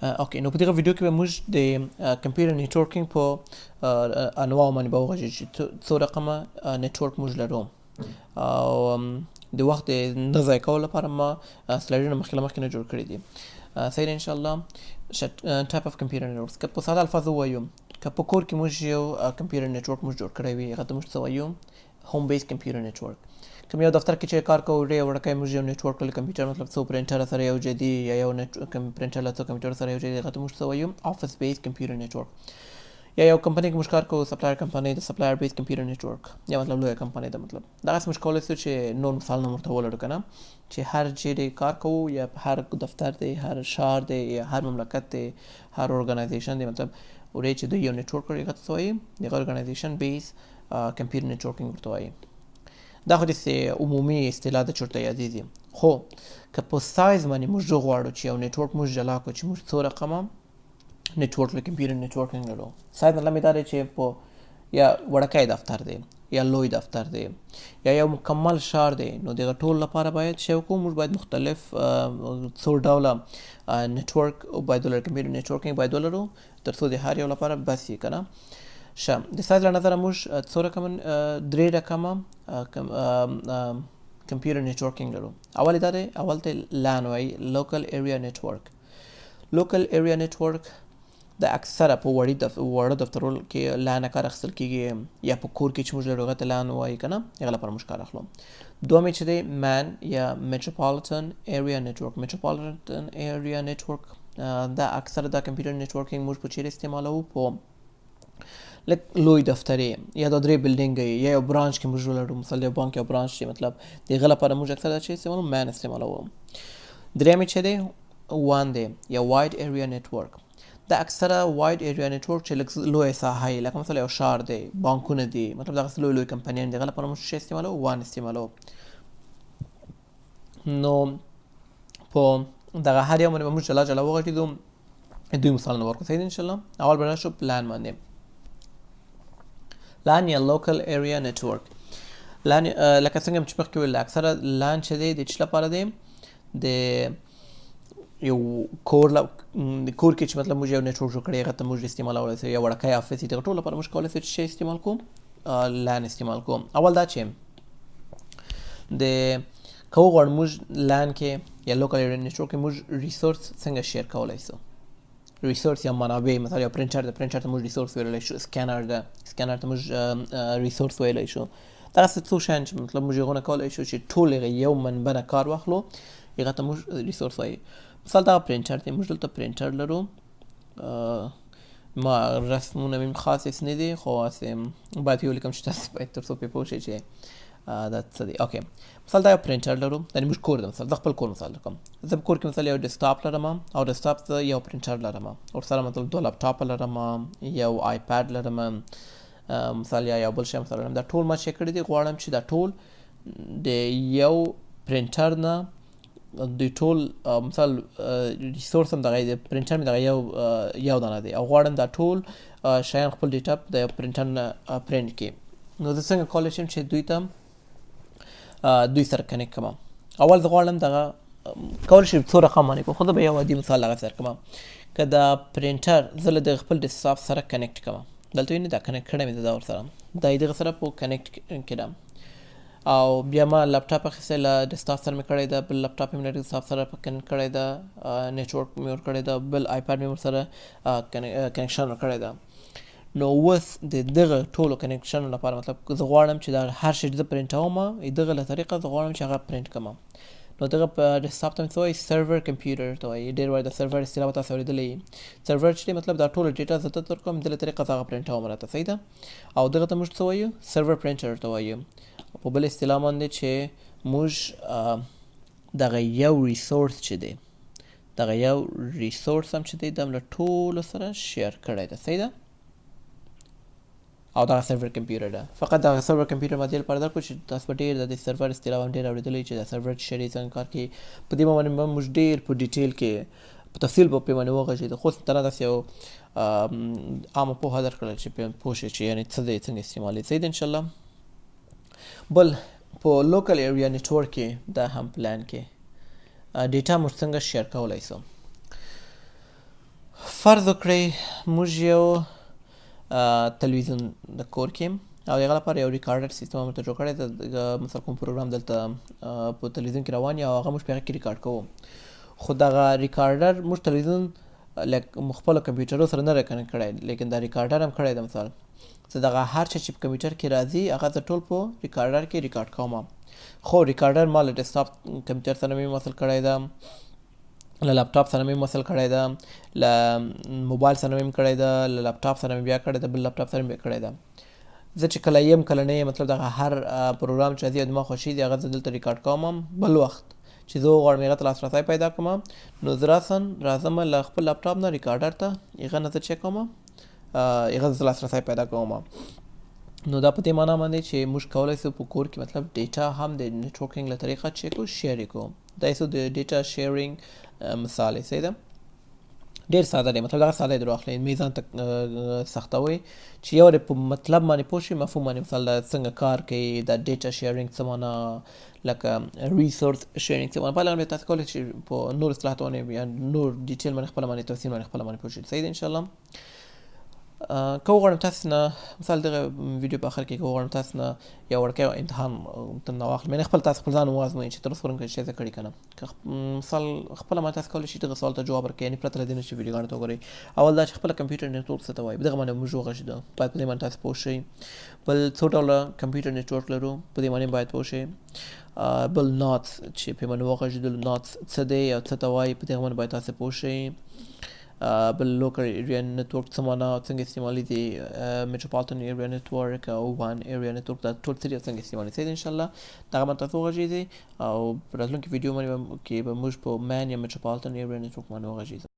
اوکې نو په دغه ویډیو کې به موږ د کمپیوټر نیټورکینګ په انواع باندې به وغږیږو چې څو رقمه نیټورک موږ لرو او د وخت د نه ضایع کولو لپاره ما سلایډونه مخکې له مخکې نه جوړ کړي دي صحیح ده انشاءالله ټایپ اف کمپیوټر نیټورکس که په ساده الفاظو ووایو که په کور کې موږ یو کمپیوټر نیټورک موږ جوړ کړی وي هغه ته موږ څه وایو هوم بیس کمپیوټر نیټورک کوم یو دفتر کې چې کار کوو ډېر وړوکی موږ یو نیټورک له کمپیوټر مطلب څو پرنټر سره یو جدي یا یو پرنټر له څو کمپیوټر سره یو جدي هغه ته موږ څه وایو افس بیس کمپیوټر نیټورک یا یو کمپنۍ کې موږ کار کوو سپلایر کمپنۍ د سپلایر بیس کمپیوټر نیټورک یا مطلب لویه کمپنۍ ده مطلب دغسې موږ کولی شو چې نور مثالونه ورته ولرو که نه چې هر چیرې کار کوو یا هر دفتر دی هر شهر دی یا هر مملکت دی هر ارګنایزیشن دی مطلب ورې چې دوی یو نیټورک لري هغه ته څه وایي دغه ارګنایزیشن بیس کمپیوټر نیټورکینګ ورته وایي دا خو داسې عمومي اصطلاح ده چې ورته یادېږي خو که په سایز باندې موږ غواړو چې یو نیټورک موږ جلا کړو چې موږ څو رقمه نیټورک له کمپیوټر نیټورکینګ لرو سایز مطلب دا دی چې په یا وړوکی دفتر دی یا لوی دفتر دی یا یو مکمل ښار دی نو دغه ټول لپاره باید څه وکړو موږ باید مختلف څو ډوله نیټورک باید ولرو کمپیوټر نیټورکینګ باید ولرو تر څو د هر یو لپاره بس وي که نه ښه د سایز له نظره موږ څو رقمه درې رقمه کمپیوټر نیټورکینګ لرو اول دا دی اول ته لان وایي لوکل ایریا نیټورک لوکل ایریا نیټورک د اکثره په وړه دفترونو کې لان کار اخیستل کېږي یا په کور کې چې موږ لرو هغه ته لان وایي که نه هغه لپاره موږ کار اخلو دوم چې دی مین یا میټروپولیټن ایریا نیټورک میټروپولیټن ایریا نیټورک دا اکثره دا کمپیوټر نیټورکینګ موږ په چیرې استعمالوو په لکه لوی دفتر یا دا درې بلډینګ یا یو برانچ کې موږ ولرو مثلا یو بانک یا برانچ چې مطلب د هغه لپاره موږ اکثره چې استعمالوو مین استعمالوو درېیم چې دی وان دی یا واید ایریا نیټورک دا اکثره واید ایریا نیټورک چې لږ لویه ساحه یې لکه مثلا یو ښار دی بانکونه دي مطلب دغسې لوی لوی کمپنیان دي هغه لپاره موږ څه استعمالوو وان استعمالوو نو په دغه هر یو باندې به موږ جلا جلا وغږېدو دوی مثالونه ورکړو صحیح دی انشاءالله اول به راشو پلان باندې لان یا لوکل ایریا نیټورک لان لکه څنګه چې مخکې ویل اکثره لان چې دی د څه لپاره دی د یو کور کې چې مطلب موږ یو نیټورک جوړ کړی هغه ته موږ استعمالولی شو یا وړوکی افس دغه ټول لپاره موږ کولی شو چې شی استعمال کوو لان استعمال کوو اول دا چې د که وغواړو موږ لان کې یا لوکل ایریا نیټورک کې موږ ریسورس څنګه شیر کولی شو ریسورس یا منابع مثلا یو پرنټر ده پرنټر ته موږ ریسورس ویلی شو سکینر ده سکینر ته موږ ریسورس ویلی شو دغسې څو شیان چې مطلب موږ هغونه کولی شو چې ټول هغه یو منبع نه کار واخلو هغه ته موږ ریسورس وایي مثال دغه پرنټر دی موږ دلته پرنټر لرو ما رسمونه مې خاص هېڅ نه دي خو هسې باید یې ولیکم چې تاسو باید تر څو پرې پوه شئ چې دا څه دی اوکې مثال دا یو پرنټر لرو یعنې موږ کور ده مثال د خپل کور مثال درکوم زه په کور کې مثال یو ډیسکټاپ لرم او ډیسکټاپ ته یو پرنټر لرم ورسره مطلب دوه لپټاپ لرم یو آیپیډ لرم مثال یا یو بل شی مثال لرم دا ټول ما چک کړي دي غواړم چې دا ټول د یو پرنټر نه دوی ټول مثال ریسورس هم دغه د پرنټر مې دغه یو دانه دی او غواړم دا ټول شیان خپل ډیټا د پرنټر نه پرنټ کړي نو زه څنګه کولی شم چې دوی ته دوی سره کنیکټ کړم اول زه غواړم دغه کولی شم څو رقم باندې کړم خو زه به یو عادي مثال دغسې درکړم که دا پرنټر زه له دغه خپل ډیسکټاپ سره کنیکټ کړم دلته وینې دا کنیکټ کړی مې دا ورسره دا یې دغه سره په کنیکټ کړم او بیا ما لپټاپ اخیستی له ډیسکټاپ سره مې کړی ده بل لپټاپ مې له ډیسکټاپ سره کنیکټ کړی ده نیټورک مې ورکړی ده بل آیپیډ مې ورسره کنیکشن ورکړی ده نو اوس د دغه ټولو کنیکشنو لپاره مطلب زه غواړم چې دا هر شی زه پرنټوم دغه له طریقه زه غواړم چې هغه پرنټ کړم نو دغه په ډیسکټاپ ته مې څه وایي سرور کمپیوټر ته وایي ډېر وایي د سرور اصطلاح به تاسو اورېدلی سرور چې دی مطلب دا ټوله ډیټا زه ته درکوم دغه طریقه زه هغه پرنټوم راته صحیح ده او دغه ته موږ څه وایو سرور پرنټر ته وایو په بل اصطلاح باندې چې موږ دغه یو ریسورس چې دی دغه یو ریسورس هم چې دی دا له ټولو سره شیر کړی ده صحیح ده او دغه سرور کمپیوټر ده فقط دغه سرور کمپیوټر ما دې لپاره درکړو چې تاسو به ډېر د سرور اصطلاح هم ډېر اورېدلی چې د سرور چې دی څنګه کار کوي په دې باندې به موږ ډېر په ډیټیل کې په تفصیل به پرې باندې وغږېدو خو تنه داسې یو عامه پوهه درکړله چې پوه شئ چې یعنې څه دی څنګه استعمالوي صحیح ده انشاءالله بل په لوکل ایریا نیټورک کې دا هم پلان کې ډیټا موږ څنګه شیر کولی شو فرض وکړئ موږ یو تلویزیون د کور کې او د هغه لپاره یو ریکارډر سیستم هم ورته جوړ کړی دی. مثلا کوم پروګرام دلته په تلویزیون کې روان وي او هغه موږ په هغه کې ریکارډ کوو، خو دغه ریکارډر موږ تلویزیون خپلو کمپیوټرو سره نه راکنیکټ کړی، لیکن دا ریکارډر هم کړی دی. مثال زه دغه هر څه چې په کمپیوټر کې راځي هغه زه ټول په ریکارډر کې ریکارډ کوم، خو ریکارډر ما له ډیسکټاپ کمپیوټر سره مې وصل کړی ده، له لپټاپ سره مې وصل کړی ده، له موبایل سره مې کړی ده، له لپټاپ سره مې بیا کړی ده، بل لپټاپ سره مې کړی ده. زه چې کله یم کله نه یم، مطلب دغه هر پروګرام چې راځي او زما خوښېږي هغه زه دلته ریکارډ کوم. بل وخت چې زه وغواړم هغه ته لاسرسی پیدا کړم، نو زه راځم له خپل لپټاپ نه ریکارډر ته، هغه نه زه چک کوم، هغه زه لاسرسی پیدا کوم. نو دا په دې معنا باندې چې موږ کولی شو په کور کې مطلب ډیټا هم د نیټورکینګ له طریقه چک او شیر یې کوو. دا یې د ډیټا شیرینګ مثال یې ده. ډېر ساده دی، مطلب دغه ساده یې در واخلئ، مې ځان ته سختوئ چې یو په مطلب باندې پوه شئ، مفهوم باندې. مثال دا څنګه کار کوي، دا ډیټا شیرینګ څه معنا، لکه ریسورس شیرینګ څه معنا. په هغه باندې تاسو کولی شئ په نور اصطلاحاتو باندې یا نور ډیټیل باندې خپله باندې تفصیل باندې خپله باندې پوه شئ. صحیح ده انشاءالله. که وغواړم تاسو نه مثال دغه ویډیو په آخر کې که وغواړم تاسو نه یو وړوکی امتحان نه واخلم، یعنې خپل تاسو خپل ځان وازموئ چې تر اوسه پورې کوم شی زده کړي که نه. که مثال خپله باندې تاسو کولی شئ دغه سوال ته جواب ورکړئ، یعنې پرته له دې نه چې ویډیوګانو ته وګورئ. اول دا چې خپله کمپیوټر نیټورک څه ته وایي، په دغه باندې موږ وغږېدو، باید په دې باندې تاسو پوه شئ. بل څو ډوله کمپیوټر نیټورک لرو، په دې باندې باید پوه شئ. بل ناتس چې په باندې وغږېدلو، ناتس څه دی او څه ته وایي، په دغه باندې باید تاسو پوه شئ. بل لوکل ایریا نیټورک څه معنا، څنګه استعمالېږي، میټروپولیټن ایریا نیټورک او وان ایریا نیټورک، دا ټول څه دي او څنګه استعمالېږي. صحیح ده انشاءالله. دغه باندې تاسو وغږېږئ او په راتلونکي ویډیو کې به موږ په مین یا میټروپولیټن ایریا نیټورک باندې وغږېږو.